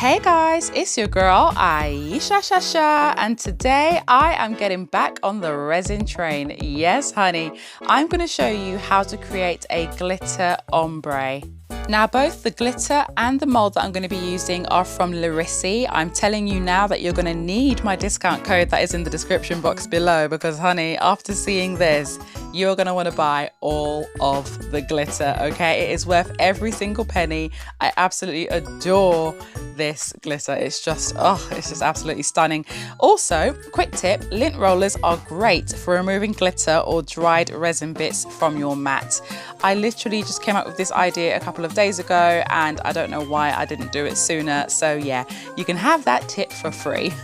Hey guys, it's your girl Ayesha and today I am getting back on the resin train. Yes honey, I'm going to show you how to create a glitter ombre. Now both the glitter and the mold that I'm going to be using are from Lrisy. I'm telling you now that you're going to need my discount code that is in the description box below because honey, after seeing this, you're going to want to buy all of the glitter, okay? It is worth every single penny. I absolutely adore this glitter. It's just absolutely stunning. Also, quick tip, lint rollers are great for removing glitter or dried resin bits from your mat. I literally just came up with this idea a couple of days ago and I don't know why I didn't do it sooner. So yeah, you can have that tip for free.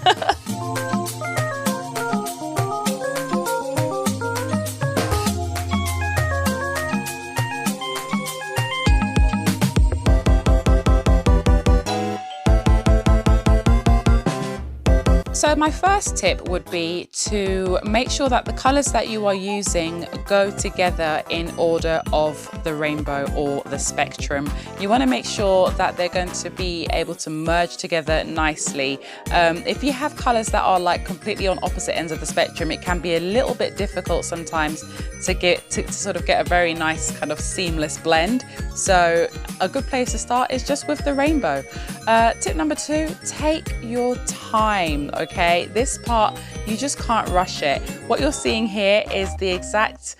So my first tip would be to make sure that the colors that you are using go together in order of the rainbow or the spectrum. You want to make sure that they're going to be able to merge together nicely. If you have colors that are like completely on opposite ends of the spectrum, it can be a little bit difficult sometimes to sort of get a very nice kind of seamless blend. So a good place to start is just with the rainbow. Tip number 2, take your time, okay? This part, you just can't rush it. What you're seeing here is the exact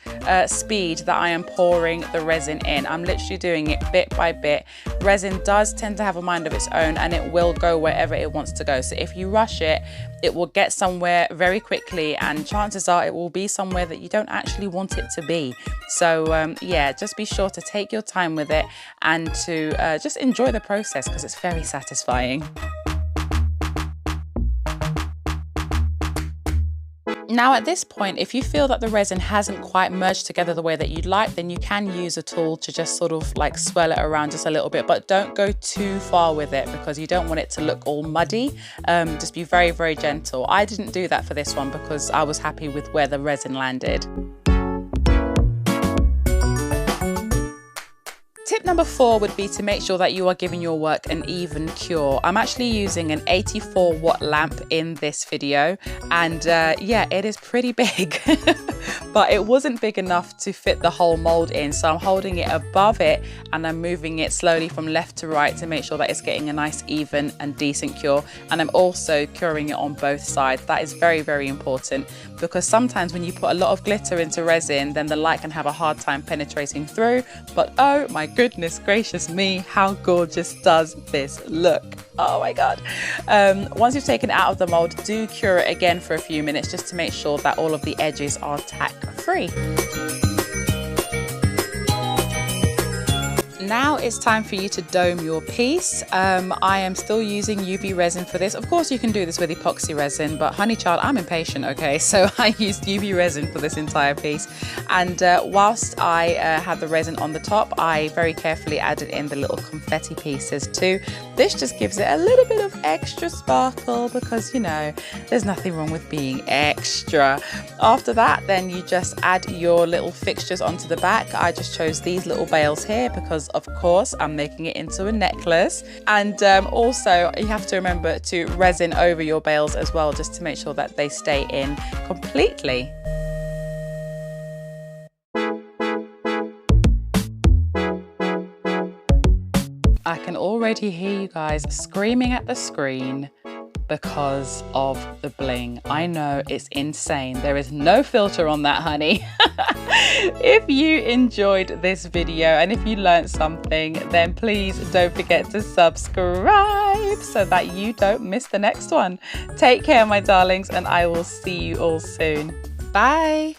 speed that I am pouring the resin in. I'm literally doing it bit by bit. Resin does tend to have a mind of its own and it will go wherever it wants to go. So if you rush it, it will get somewhere very quickly and chances are it will be somewhere that you don't actually want it to be. So yeah, just be sure to take your time with it and to just enjoy the process because it's very satisfying. Now at this point, if you feel that the resin hasn't quite merged together the way that you'd like, then you can use a tool to just sort of like swirl it around just a little bit, but don't go too far with it because you don't want it to look all muddy. Just be very, very gentle. I didn't do that for this one because I was happy with where the resin landed. Tip number 4 would be to make sure that you are giving your work an even cure. I'm actually using an 84 watt lamp in this video and yeah, it is pretty big, but it wasn't big enough to fit the whole mold in. So I'm holding it above it and I'm moving it slowly from left to right to make sure that it's getting a nice, even and decent cure. And I'm also curing it on both sides. That is very, very important because sometimes when you put a lot of glitter into resin, then the light can have a hard time penetrating through. But oh my goodness gracious me, how gorgeous does this look? Oh my god. Once you've taken it out of the mold, do cure it again for a few minutes just to make sure that all of the edges are tack free. Now it's time for you to dome your piece. I am still using UV resin for this. Of course you can do this with epoxy resin, but honey child, I'm impatient, okay? So I used UV resin for this entire piece. And whilst I had the resin on the top, I very carefully added in the little confetti pieces too. This just gives it a little bit of extra sparkle because, you know, there's nothing wrong with being extra. After that, then you just add your little fixtures onto the back. I just chose these little bales here because of course I'm making it into a necklace. And also you have to remember to resin over your bales as well just to make sure that they stay in completely. I can already hear you guys screaming at the screen because of the bling. I know, it's insane. There is no filter on that, honey. If you enjoyed this video and if you learned something, then please don't forget to subscribe so that you don't miss the next one. Take care, my darlings, and I will see you all soon. Bye.